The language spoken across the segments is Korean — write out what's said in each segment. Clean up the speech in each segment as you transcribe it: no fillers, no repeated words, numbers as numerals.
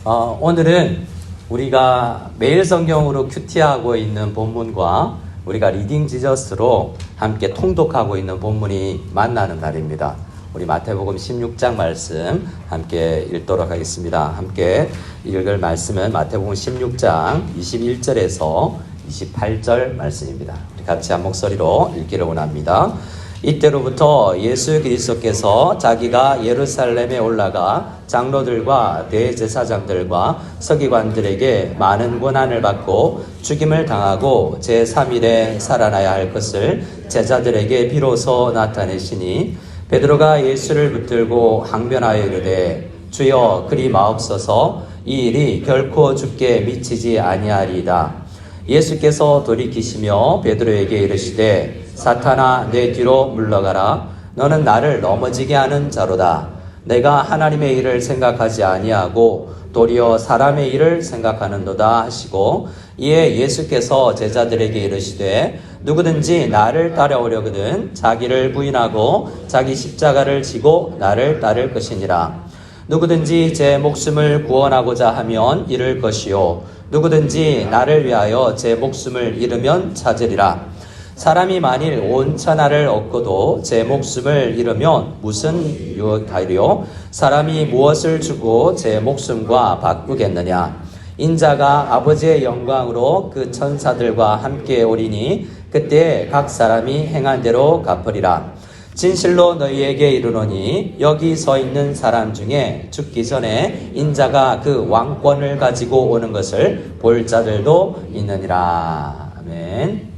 오늘은 우리가 매일 성경으로 큐티하고 있는 본문과 우리가 리딩 지저스로 함께 통독하고 있는 본문이 만나는 날입니다. 우리 마태복음 16장 말씀 함께 읽도록 하겠습니다. 함께 읽을 말씀은 마태복음 16장 21절에서 28절 말씀입니다. 우리 같이 한 목소리로 읽기를 원합니다. 이때로부터 예수 그리스도께서 자기가 예루살렘에 올라가 장로들과 대제사장들과 서기관들에게 많은 고난을 받고 죽임을 당하고 제3일에 살아나야 할 것을 제자들에게 비로소 나타내시니 베드로가 예수를 붙들고 항변하여 이르되 주여 그리 마옵소서 이 일이 결코 주께 미치지 아니하리이다. 예수께서 돌이키시며 베드로에게 이르시되 사탄아 내 뒤로 물러가라. 너는 나를 넘어지게 하는 자로다. 내가 하나님의 일을 생각하지 아니하고 도리어 사람의 일을 생각하는도다 하시고 이에 예수께서 제자들에게 이르시되 누구든지 나를 따라오려거든 자기를 부인하고 자기 십자가를 지고 나를 따를 것이니라. 누구든지 제 목숨을 구원하고자 하면 잃을 것이요 누구든지 나를 위하여 제 목숨을 잃으면 찾으리라. 사람이 만일 온 천하를 얻고도 제 목숨을 잃으면 무슨 유익하리요? 사람이 무엇을 주고 제 목숨과 바꾸겠느냐? 인자가 아버지의 영광으로 그 천사들과 함께 오리니 그때 각 사람이 행한 대로 갚으리라. 진실로 너희에게 이르노니 여기 서 있는 사람 중에 죽기 전에 인자가 그 왕권을 가지고 오는 것을 볼 자들도 있느니라. 아멘.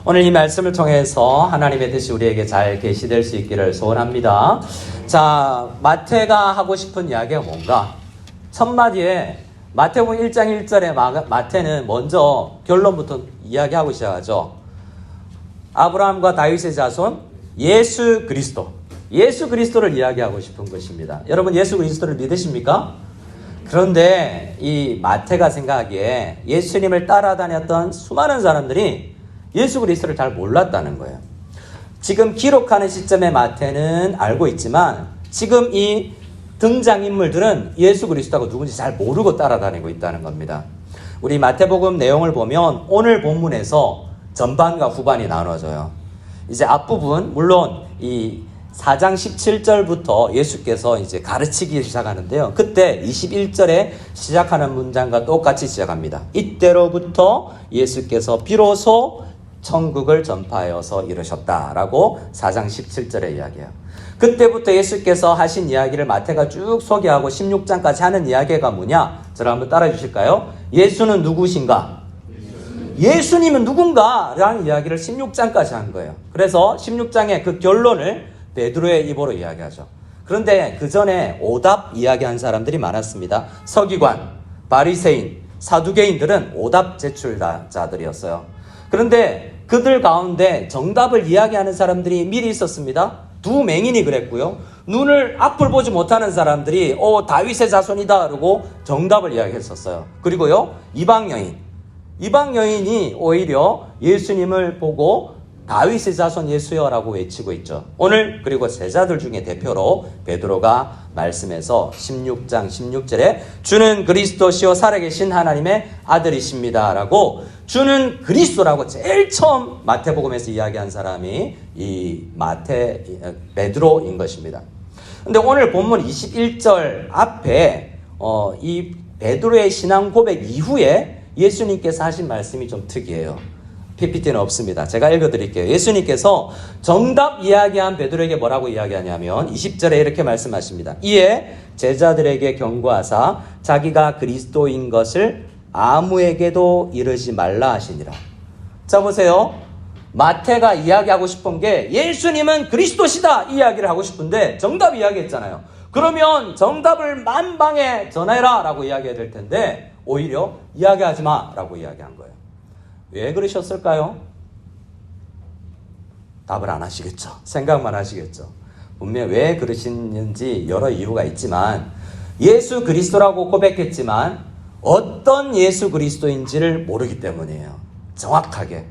오늘 이 말씀을 통해서 하나님의 뜻이 우리에게 잘 계시될 수 있기를 소원합니다. 자, 마태가 하고 싶은 이야기가 뭔가? 첫 마디에 마태복음 1장 1절에 마태는 먼저 결론부터 이야기하고 시작하죠. 아브라함과 다윗의 자손 예수 그리스도를 이야기하고 싶은 것입니다. 여러분 예수 그리스도를 믿으십니까? 그런데 이 마태가 생각하기에 예수님을 따라다녔던 수많은 사람들이 예수 그리스도를 잘 몰랐다는 거예요. 지금 기록하는 시점에 마태는 알고 있지만 지금 이 등장인물들은 예수 그리스도가 누군지 잘 모르고 따라다니고 있다는 겁니다. 우리 마태복음 내용을 보면 오늘 본문에서 전반과 후반이 나눠져요. 이제 앞부분 물론 이 4장 17절부터 예수께서 이제 가르치기 시작하는데요. 그때 21절에 시작하는 문장과 똑같이 시작합니다. 이때로부터 예수께서 비로소 천국을 전파하여서 이르셨다라고 4장 17절에 이야기해요. 그때부터 예수께서 하신 이야기를 마태가 쭉 소개하고 16장까지 하는 이야기가 뭐냐? 저를 한번 따라 주실까요? 예수는 누구신가? 예수님은 누군가? 라는 이야기를 16장까지 한 거예요. 그래서 16장의 그 결론을 베드로의 입으로 이야기하죠. 그런데 그 전에 오답 이야기한 사람들이 많았습니다. 서기관, 바리새인, 사두개인들은 오답 제출자들이었어요. 그런데 그들 가운데 정답을 이야기하는 사람들이 미리 있었습니다. 두 맹인이 그랬고요. 눈을 앞을 보지 못하는 사람들이 다윗의 자손이다 그러고 정답을 이야기했었어요. 그리고요 이방 여인이 오히려 예수님을 보고 다윗의 자손 예수여라고 외치고 있죠. 오늘 그리고 제자들 중에 대표로 베드로가 말씀에서 16장 16절에 주는 그리스도시요 살아계신 하나님의 아들이십니다 라고 주는 그리스도라고 제일 처음 마태복음에서 이야기한 사람이 이 베드로인 것입니다. 근데 오늘 본문 21절 앞에 이 베드로의 신앙 고백 이후에 예수님께서 하신 말씀이 좀 특이해요. PPT는 없습니다. 제가 읽어드릴게요. 예수님께서 정답 이야기한 베드로에게 뭐라고 이야기하냐면 20절에 이렇게 말씀하십니다. 이에 제자들에게 경고하사 자기가 그리스도인 것을 아무에게도 이르지 말라 하시니라. 자 보세요. 마태가 이야기하고 싶은 게 예수님은 그리스도시다 이 이야기를 하고 싶은데 정답 이야기했잖아요. 그러면 정답을 만방에 전해라 라고 이야기해야 될 텐데 오히려 이야기하지 마 라고 이야기한 거예요. 왜 그러셨을까요? 답을 안 하시겠죠. 생각만 하시겠죠. 분명 왜 그러시는지 여러 이유가 있지만 예수 그리스도라고 고백했지만 어떤 예수 그리스도인지를 모르기 때문이에요. 정확하게.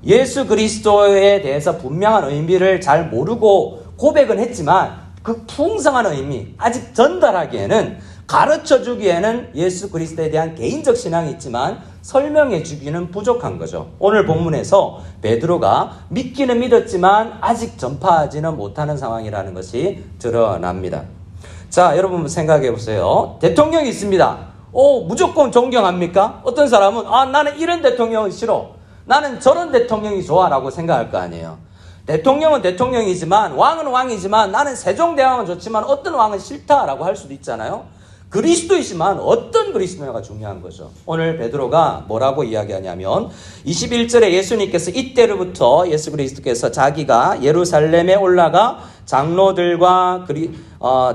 예수 그리스도에 대해서 분명한 의미를 잘 모르고 고백은 했지만 그 풍성한 의미 아직 전달하기에는 가르쳐 주기에는 예수 그리스도에 대한 개인적 신앙이 있지만 설명해 주기는 부족한 거죠. 오늘 본문에서 베드로가 믿기는 믿었지만 아직 전파하지는 못하는 상황이라는 것이 드러납니다. 자, 여러분 생각해 보세요. 대통령이 있습니다. 무조건 존경합니까? 어떤 사람은 나는 이런 대통령은 싫어, 나는 저런 대통령이 좋아 라고 생각할 거 아니에요. 대통령은 대통령이지만 왕은 왕이지만 나는 세종대왕은 좋지만 어떤 왕은 싫다라고 할 수도 있잖아요. 그리스도이지만 어떤 그리스도냐가 중요한 거죠. 오늘 베드로가 뭐라고 이야기하냐면 21절에 예수님께서 이때로부터 예수 그리스도께서 자기가 예루살렘에 올라가 장로들과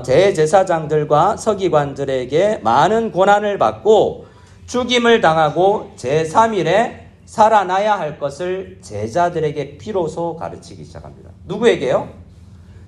대제사장들과 서기관들에게 많은 고난을 받고 죽임을 당하고 제3일에 살아나야 할 것을 제자들에게 비로소 가르치기 시작합니다. 누구에게요?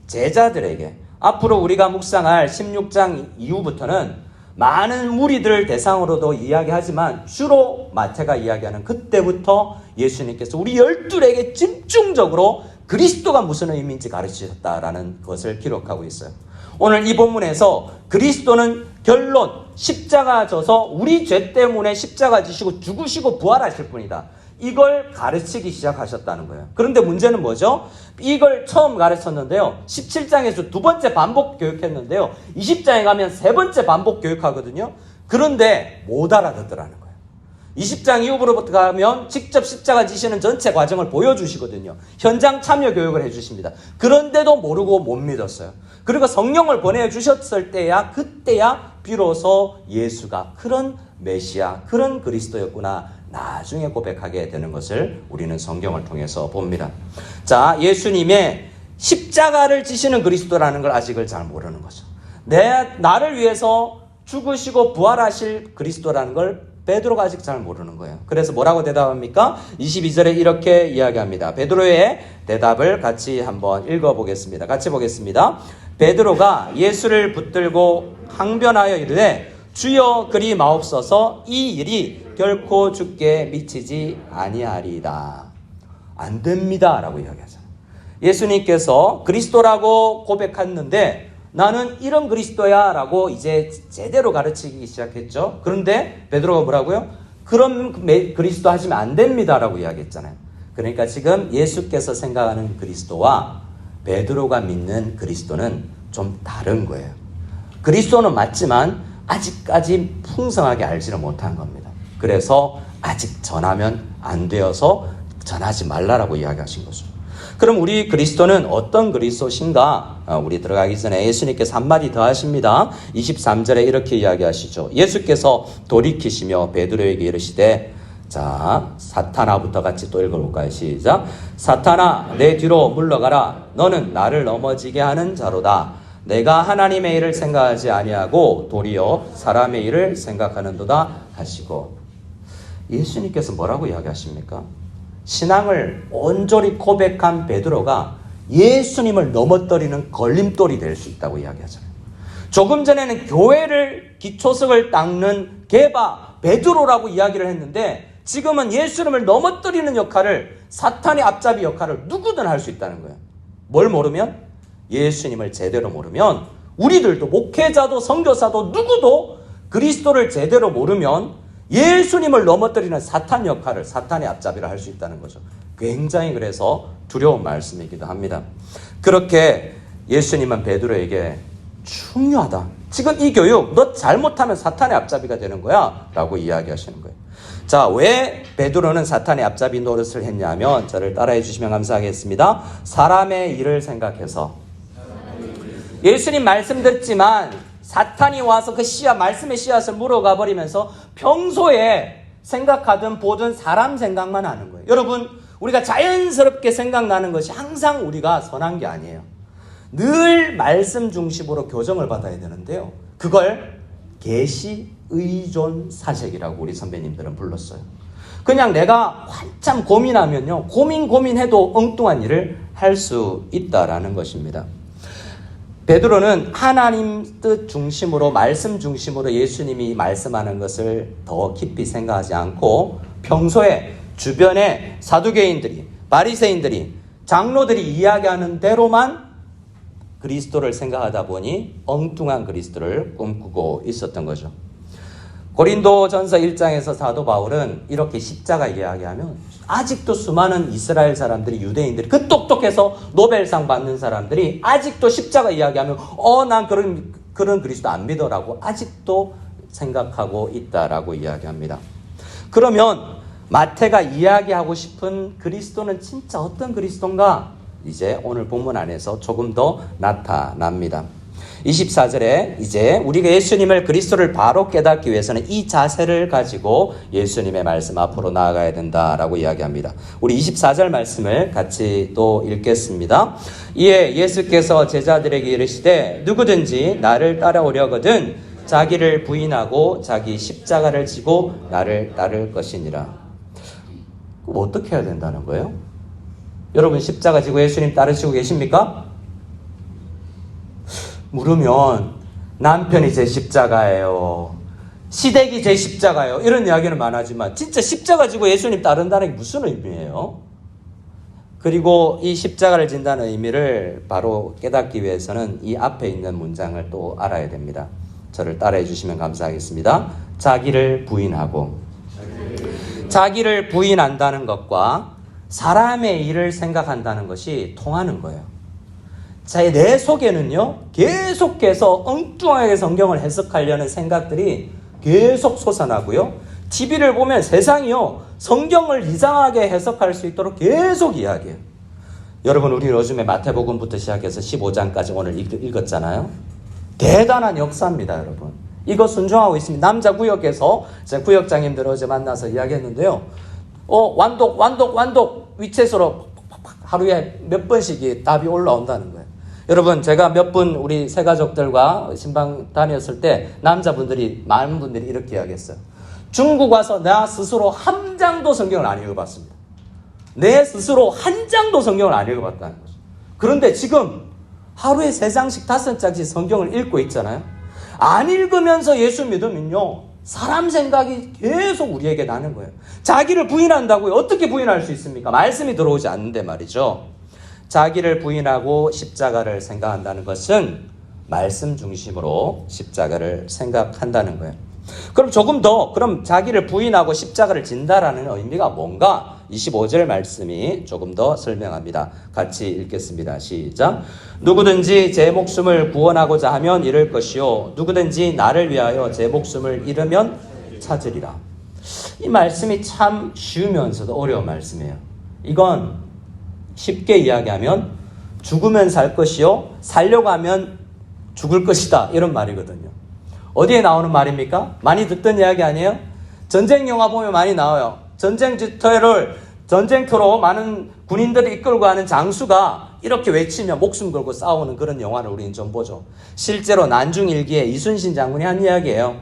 제자들에게. 앞으로 우리가 묵상할 16장 이후부터는 많은 무리들을 대상으로도 이야기하지만 주로 마태가 이야기하는 그때부터 예수님께서 우리 12에게 집중적으로 그리스도가 무슨 의미인지 가르치셨다라는 것을 기록하고 있어요. 오늘 이 본문에서 그리스도는 결론 십자가 져서 우리 죄 때문에 십자가 지시고 죽으시고 부활하실 분이다. 이걸 가르치기 시작하셨다는 거예요. 그런데 문제는 뭐죠? 이걸 처음 가르쳤는데요. 17장에서 두 번째 반복 교육했는데요. 20장에 가면 세 번째 반복 교육하거든요. 그런데 못 알아듣더라는 거예요. 20장 이후부터 가면 직접 십자가 지시는 전체 과정을 보여주시거든요. 현장 참여 교육을 해주십니다. 그런데도 모르고 못 믿었어요. 그리고 성령을 보내주셨을 때야 그때야 비로소 예수가 그런 메시아, 그런 그리스도였구나 나중에 고백하게 되는 것을 우리는 성경을 통해서 봅니다. 자, 예수님의 십자가를 지시는 그리스도라는 걸 아직을 잘 모르는 거죠. 나를 위해서 죽으시고 부활하실 그리스도라는 걸 베드로가 아직 잘 모르는 거예요. 그래서 뭐라고 대답합니까? 22절에 이렇게 이야기합니다. 베드로의 대답을 같이 한번 읽어보겠습니다. 같이 보겠습니다. 베드로가 예수를 붙들고 항변하여 이르되 주여 그리 마옵소서, 이 일이 결코 주께 미치지 아니하리이다. 안 됩니다 라고 이야기하잖아요. 예수님께서 그리스도라고 고백했는데 나는 이런 그리스도야 라고 이제 제대로 가르치기 시작했죠. 그런데 베드로가 뭐라고요? 그런 그리스도 하시면 안 됩니다 라고 이야기했잖아요. 그러니까 지금 예수께서 생각하는 그리스도와 베드로가 믿는 그리스도는 좀 다른 거예요. 그리스도는 맞지만 아직까지 풍성하게 알지는 못한 겁니다. 그래서 아직 전하면 안 되어서 전하지 말라라고 이야기하신 거죠. 그럼 우리 그리스도는 어떤 그리스도신가? 우리 들어가기 전에 예수님께서 한마디 더 하십니다. 23절에 이렇게 이야기하시죠. 예수께서 돌이키시며 베드로에게 이르시되, 자, 사탄아부터 같이 또 읽어볼까요? 시작. 사탄아, 내 뒤로 물러가라. 너는 나를 넘어지게 하는 자로다. 내가 하나님의 일을 생각하지 아니하고 도리어 사람의 일을 생각하는도다 하시고. 예수님께서 뭐라고 이야기하십니까? 신앙을 온전히 고백한 베드로가 예수님을 넘어뜨리는 걸림돌이 될 수 있다고 이야기하잖아요. 조금 전에는 교회를 기초석을 닦는 게바 베드로라고 이야기를 했는데 지금은 예수님을 넘어뜨리는 역할을, 사탄의 앞잡이 역할을 누구든 할 수 있다는 거예요. 뭘 모르면? 예수님을 제대로 모르면, 우리들도 목회자도 선교사도 누구도 그리스도를 제대로 모르면 예수님을 넘어뜨리는 사탄 역할을, 사탄의 앞잡이를 할 수 있다는 거죠. 굉장히 그래서 두려운 말씀이기도 합니다. 그렇게 예수님은 베드로에게 중요하다. 지금 이 교육 너 잘못하면 사탄의 앞잡이가 되는 거야 라고 이야기하시는 거예요. 자, 왜 베드로는 사탄의 앞잡이 노릇을 했냐면, 저를 따라해 주시면 감사하겠습니다. 사람의 일을 생각해서. 예수님 말씀 듣지만 사탄이 와서 그 씨앗, 말씀의 씨앗을 물어가 버리면서 평소에 생각하든 보든 사람 생각만 하는 거예요. 여러분, 우리가 자연스럽게 생각나는 것이 항상 우리가 선한 게 아니에요. 늘 말씀 중심으로 교정을 받아야 되는데요. 그걸 계시 의존 사색이라고 우리 선배님들은 불렀어요. 그냥 내가 한참 고민하면요, 고민해도 엉뚱한 일을 할 수 있다라는 것입니다. 베드로는 하나님 뜻 중심으로, 말씀 중심으로 예수님이 말씀하는 것을 더 깊이 생각하지 않고 평소에 주변에 사두개인들이, 바리새인들이, 장로들이 이야기하는 대로만 그리스도를 생각하다 보니 엉뚱한 그리스도를 꿈꾸고 있었던 거죠. 고린도전서 1장에서 사도 바울은 이렇게 십자가 이야기하면 아직도 수많은 이스라엘 사람들이, 유대인들이, 그 똑똑해서 노벨상 받는 사람들이 아직도 십자가 이야기하면 난 그런 그리스도 안 믿어라고 아직도 생각하고 있다라고 이야기합니다. 그러면 마태가 이야기하고 싶은 그리스도는 진짜 어떤 그리스도인가? 이제 오늘 본문 안에서 조금 더 나타납니다. 24절에 이제 우리가 예수님을, 그리스도를 바로 깨닫기 위해서는 이 자세를 가지고 예수님의 말씀 앞으로 나아가야 된다라고 이야기합니다. 우리 24절 말씀을 같이 또 읽겠습니다. 이에 예수께서 제자들에게 이르시되 누구든지 나를 따라오려거든 자기를 부인하고 자기 십자가를 지고 나를 따를 것이니라. 그럼 어떻게 해야 된다는 거예요? 여러분 십자가 지고 예수님 따르시고 계십니까? 물으면 남편이 제 십자가예요, 시댁이 제 십자가예요, 이런 이야기는 많아지만 진짜 십자가 지고 예수님 따른다는 게 무슨 의미예요? 그리고 이 십자가를 진다는 의미를 바로 깨닫기 위해서는 이 앞에 있는 문장을 또 알아야 됩니다. 저를 따라해 주시면 감사하겠습니다. 자기를 부인하고, 자기를 부인한다는 것과 사람의 일을 생각한다는 것이 통하는 거예요. 내 속에는요, 계속해서 엉뚱하게 성경을 해석하려는 생각들이 계속 솟아나고요. TV를 보면 세상이요, 성경을 이상하게 해석할 수 있도록 계속 이야기해요. 여러분, 우리 요즘에 마태복음부터 시작해서 15장까지 오늘 읽었잖아요. 대단한 역사입니다, 여러분. 이거 순종하고 있습니다. 남자 구역에서 제 구역장님들 어제 만나서 이야기했는데요. 완독 위챗으로 하루에 몇 번씩이 답이 올라온다는 거예요. 여러분, 제가 몇 분 우리 새 가족들과 신방 다녔을 때 남자분들이, 많은 분들이 이렇게 이야기했어요. 중국 와서 나 스스로 한 장도 성경을 안 읽어봤습니다. 내 스스로 한 장도 성경을 안 읽어봤다는 거죠. 그런데 지금 하루에 3장씩 5장씩 성경을 읽고 있잖아요. 안 읽으면서 예수 믿으면요, 사람 생각이 계속 우리에게 나는 거예요. 자기를 부인한다고요. 어떻게 부인할 수 있습니까? 말씀이 들어오지 않는데 말이죠. 자기를 부인하고 십자가를 생각한다는 것은 말씀 중심으로 십자가를 생각한다는 거예요. 그럼 조금 더, 그럼 자기를 부인하고 십자가를 진다라는 의미가 뭔가? 25절 말씀이 조금 더 설명합니다. 같이 읽겠습니다. 시작. 누구든지 제 목숨을 구원하고자 하면 잃을 것이요, 누구든지 나를 위하여 제 목숨을 잃으면 찾으리라. 이 말씀이 참 쉬우면서도 어려운 말씀이에요. 이건 쉽게 이야기하면 죽으면 살 것이요, 살려고 하면 죽을 것이다, 이런 말이거든요. 어디에 나오는 말입니까? 많이 듣던 이야기 아니에요? 전쟁 영화 보면 많이 나와요. 전쟁터로 많은 군인들을 이끌고 가는 장수가 이렇게 외치며 목숨 걸고 싸우는 그런 영화를 우리는 좀 보죠. 실제로 난중일기에 이순신 장군이 한 이야기예요.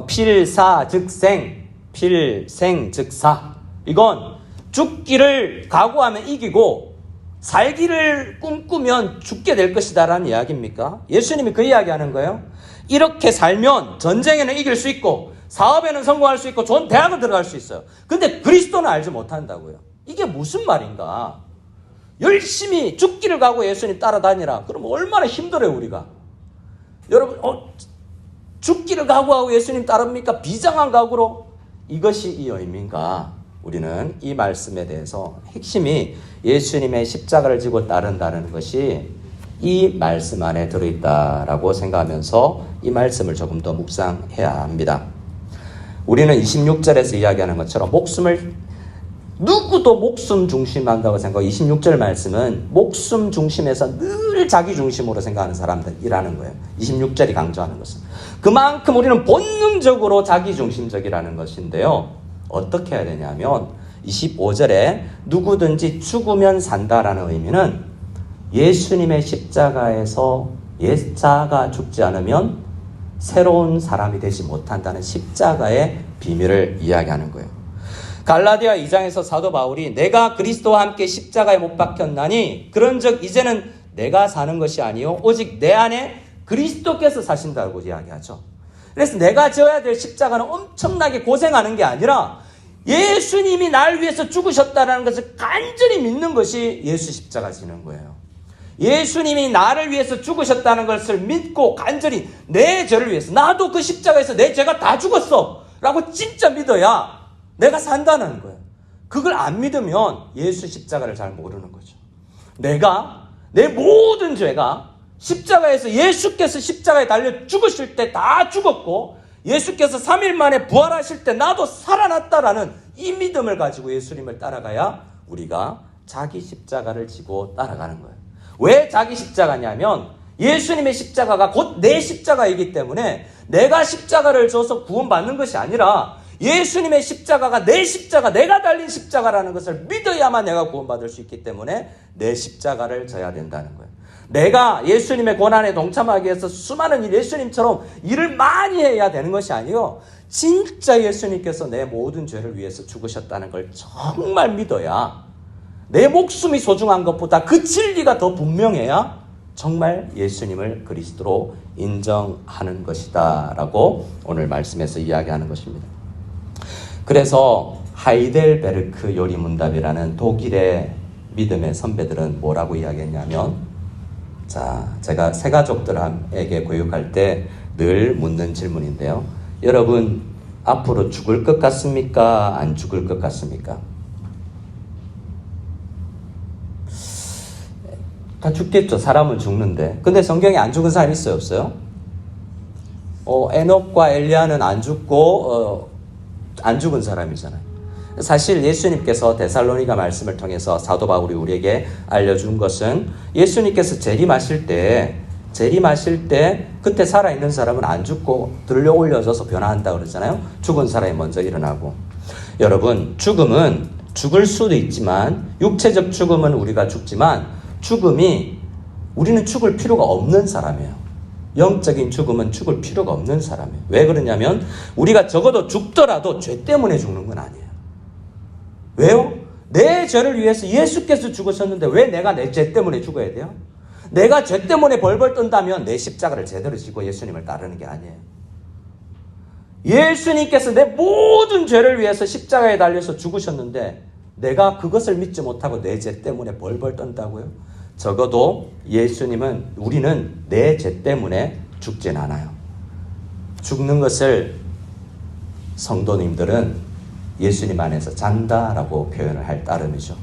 필사즉생, 필생즉사. 이건 죽기를 각오하면 이기고 살기를 꿈꾸면 죽게 될 것이다 라는 이야기입니까? 예수님이 그 이야기하는 거예요. 이렇게 살면 전쟁에는 이길 수 있고 사업에는 성공할 수 있고 좋은 대학을 들어갈 수 있어요. 근데 그리스도는 알지 못한다고요. 이게 무슨 말인가? 열심히 죽기를 각오해 예수님 따라다니라. 그럼 얼마나 힘들어요, 우리가. 여러분, 죽기를 각오하고 예수님 따릅니까? 비장한 각오로? 이것이 이 의미인가? 우리는 이 말씀에 대해서 핵심이 예수님의 십자가를 지고 따른다는 것이 이 말씀 안에 들어있다라고 생각하면서 이 말씀을 조금 더 묵상해야 합니다. 우리는 26절에서 이야기하는 것처럼 누구도 목숨 중심한다고 생각하고 26절 말씀은 목숨 중심에서 늘 자기 중심으로 생각하는 사람들이라는 거예요. 26절이 강조하는 것은. 그만큼 우리는 본능적으로 자기 중심적이라는 것인데요. 어떻게 해야 되냐면 25절에 누구든지 죽으면 산다라는 의미는 예수님의 십자가에서 옛자가 죽지 않으면 새로운 사람이 되지 못한다는 십자가의 비밀을 이야기하는 거예요. 갈라디아 2장에서 사도 바울이 내가 그리스도와 함께 십자가에 못 박혔나니 그런즉 이제는 내가 사는 것이 아니요 오직 내 안에 그리스도께서 사신다고 이야기하죠. 그래서 내가 져야 될 십자가는 엄청나게 고생하는 게 아니라 예수님이 날 위해서 죽으셨다는 것을 간절히 믿는 것이 예수 십자가 지는 거예요. 예수님이 나를 위해서 죽으셨다는 것을 믿고 간절히 내 죄를 위해서, 나도 그 십자가에서 내 죄가 다 죽었어 라고 진짜 믿어야 내가 산다는 거예요. 그걸 안 믿으면 예수 십자가를 잘 모르는 거죠. 내가 내 모든 죄가 십자가에서, 예수께서 십자가에 달려 죽으실 때 다 죽었고 예수께서 3일 만에 부활하실 때 나도 살아났다라는 이 믿음을 가지고 예수님을 따라가야 우리가 자기 십자가를 지고 따라가는 거예요. 왜 자기 십자가냐면 예수님의 십자가가 곧 내 십자가이기 때문에 내가 십자가를 져서 구원받는 것이 아니라 예수님의 십자가가 내 십자가, 내가 달린 십자가라는 것을 믿어야만 내가 구원받을 수 있기 때문에 내 십자가를 져야 된다는 거예요. 내가 예수님의 고난에 동참하기 위해서 수많은 예수님처럼 일을 많이 해야 되는 것이 아니요, 진짜 예수님께서 내 모든 죄를 위해서 죽으셨다는 걸 정말 믿어야, 내 목숨이 소중한 것보다 그 진리가 더 분명해야 정말 예수님을 그리스도로 인정하는 것이다 라고 오늘 말씀에서 이야기하는 것입니다. 그래서 하이델베르크 요리문답이라는 독일의 믿음의 선배들은 뭐라고 이야기했냐면, 자, 제가 새가족들에게 교육할 때 늘 묻는 질문인데요. 여러분, 앞으로 죽을 것 같습니까? 안 죽을 것 같습니까? 다 죽겠죠. 사람은 죽는데. 근데 성경에 안 죽은 사람 있어요, 없어요? 에녹과 엘리야는 안 죽고 안 죽은 사람이잖아요. 사실 예수님께서 데살로니가 말씀을 통해서 사도 바울이 우리에게 알려준 것은, 예수님께서 재림하실 때 그때 살아있는 사람은 안 죽고 들려 올려져서 변화한다 그러잖아요. 죽은 사람이 먼저 일어나고. 여러분, 죽음은 죽을 수도 있지만, 육체적 죽음은 우리가 죽지만, 우리는 죽을 필요가 없는 사람이에요. 영적인 죽음은 죽을 필요가 없는 사람이에요. 왜 그러냐면 우리가 적어도 죽더라도 죄 때문에 죽는 건 아니에요. 왜요? 내 죄를 위해서 예수께서 죽으셨는데 왜 내가 내 죄 때문에 죽어야 돼요? 내가 죄 때문에 벌벌 떤다면 내 십자가를 제대로 지고 예수님을 따르는 게 아니에요. 예수님께서 내 모든 죄를 위해서 십자가에 달려서 죽으셨는데 내가 그것을 믿지 못하고 내 죄 때문에 벌벌 떤다고요? 적어도 우리는 내 죄 때문에 죽진 않아요. 죽는 것을 성도님들은 예수님 안에서 잔다라고 표현을 할 따름이죠.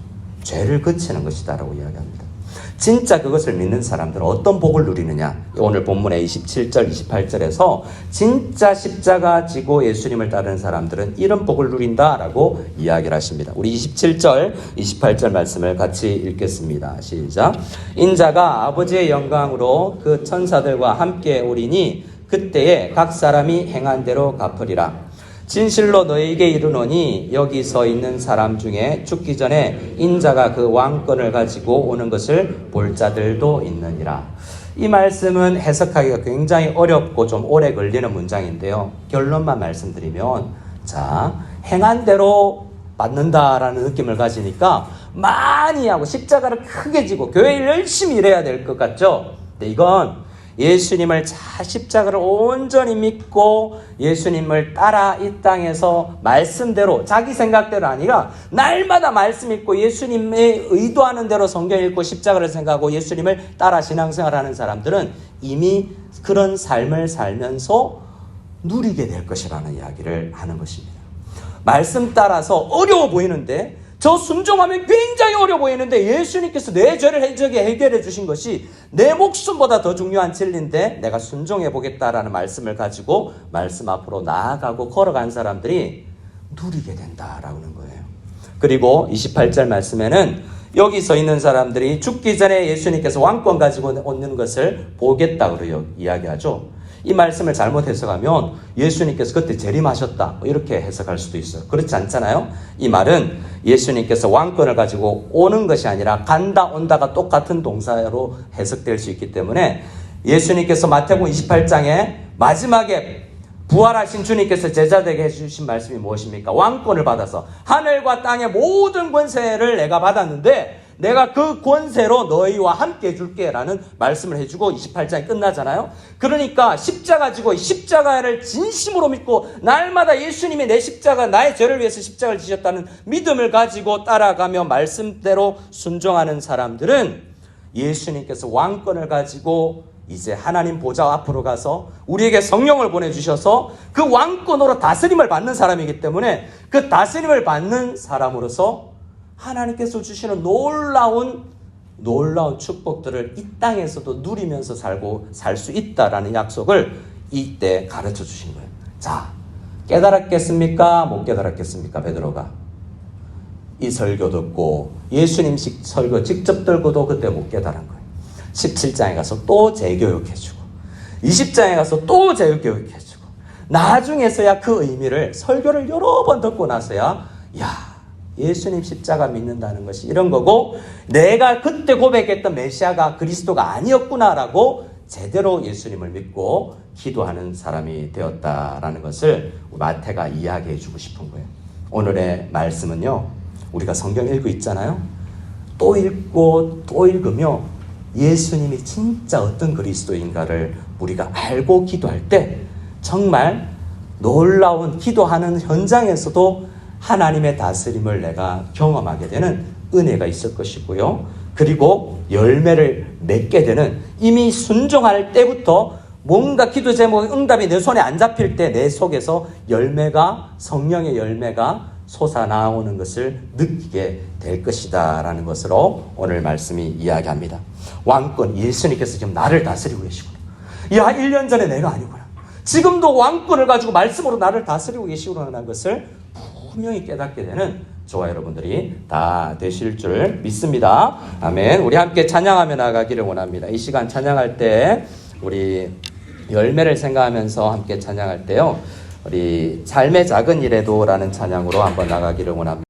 죄를 그치는 것이다라고 이야기합니다. 진짜 그것을 믿는 사람들은 어떤 복을 누리느냐? 오늘 본문의 27절, 28절에서 진짜 십자가 지고 예수님을 따르는 사람들은 이런 복을 누린다라고 이야기를 하십니다. 우리 27절, 28절 말씀을 같이 읽겠습니다. 시작. 인자가 아버지의 영광으로 그 천사들과 함께 오리니 그때에 각 사람이 행한 대로 갚으리라. 진실로 너희에게 이르노니 여기 서 있는 사람 중에 죽기 전에 인자가 그 왕권을 가지고 오는 것을 볼 자들도 있느니라. 이 말씀은 해석하기가 굉장히 어렵고 좀 오래 걸리는 문장인데요. 결론만 말씀드리면, 자, 행한 대로 받는다라는 느낌을 가지니까 많이 하고 십자가를 크게 지고 교회를 열심히 일해야 될 것 같죠? 근데 이건 예수님을 십자가를 온전히 믿고 예수님을 따라 이 땅에서 말씀대로, 자기 생각대로 아니라 날마다 말씀 읽고 예수님의 의도하는 대로 성경 읽고 십자가를 생각하고 예수님을 따라 신앙생활하는 사람들은 이미 그런 삶을 살면서 누리게 될 것이라는 이야기를 하는 것입니다. 말씀 따라서 어려워 보이는데, 저 순종하면 굉장히 어려워 보이는데 예수님께서 내 죄를 해결해 주신 것이 내 목숨보다 더 중요한 진리인데 내가 순종해 보겠다라는 말씀을 가지고 말씀 앞으로 나아가고 걸어간 사람들이 누리게 된다라는 거예요. 그리고 28절 말씀에는 여기 서 있는 사람들이 죽기 전에 예수님께서 왕권 가지고 오는 것을 보겠다고 이야기하죠. 이 말씀을 잘못 해석하면 예수님께서 그때 재림하셨다 이렇게 해석할 수도 있어요. 그렇지 않잖아요. 이 말은 예수님께서 왕권을 가지고 오는 것이 아니라 간다 온다가 똑같은 동사로 해석될 수 있기 때문에 예수님께서 마태복음 28장에 마지막에 부활하신 주님께서 제자들에게 해주신 말씀이 무엇입니까? 왕권을 받아서 하늘과 땅의 모든 권세를 내가 받았는데 내가 그 권세로 너희와 함께 해줄게 라는 말씀을 해주고 28장이 끝나잖아요. 그러니까 십자가 지고 십자가를 진심으로 믿고 날마다 예수님이 내 십자가, 나의 죄를 위해서 십자가를 지셨다는 믿음을 가지고 따라가며 말씀대로 순종하는 사람들은 예수님께서 왕권을 가지고 이제 하나님 보좌 앞으로 가서 우리에게 성령을 보내주셔서 그 왕권으로 다스림을 받는 사람이기 때문에 그 다스림을 받는 사람으로서 하나님께서 주시는 놀라운 축복들을 이 땅에서도 누리면서 살 수 있다라는 약속을 이때 가르쳐 주신 거예요. 자, 깨달았겠습니까? 못 깨달았겠습니까? 베드로가 이 설교 듣고 예수님 설교 직접 들고도 그때 못 깨달은 거예요. 17장에 가서 또 재교육해주고 20장에 가서 또 재교육해주고 나중에서야 그 의미를 설교를 여러 번 듣고 나서야 예수님 십자가 믿는다는 것이 이런 거고 내가 그때 고백했던 메시아가 그리스도가 아니었구나라고 제대로 예수님을 믿고 기도하는 사람이 되었다라는 것을 마태가 이야기해 주고 싶은 거예요. 오늘의 말씀은요, 우리가 성경 읽고 있잖아요. 또 읽고 또 읽으며 예수님이 진짜 어떤 그리스도인가를 우리가 알고 기도할 때 정말 놀라운 기도하는 현장에서도 하나님의 다스림을 내가 경험하게 되는 은혜가 있을 것이고요. 그리고 열매를 맺게 되는, 이미 순종할 때부터 뭔가 기도 제목 응답이 내 손에 안 잡힐 때 내 속에서 열매가, 성령의 열매가 솟아나오는 것을 느끼게 될 것이다 라는 것으로 오늘 말씀이 이야기합니다. 왕권, 예수님께서 지금 나를 다스리고 계시구나. 1년 전에 내가 아니구나. 지금도 왕권을 가지고 말씀으로 나를 다스리고 계시구나라는 것을 분명히 깨닫게 되는 저와 여러분들이 다 되실 줄 믿습니다. 아멘. 우리 함께 찬양하며 나가기를 원합니다. 이 시간 찬양할 때 우리 열매를 생각하면서 함께 찬양할 때요, 우리 삶의 작은 일에도 라는 찬양으로 한번 나가기를 원합니다.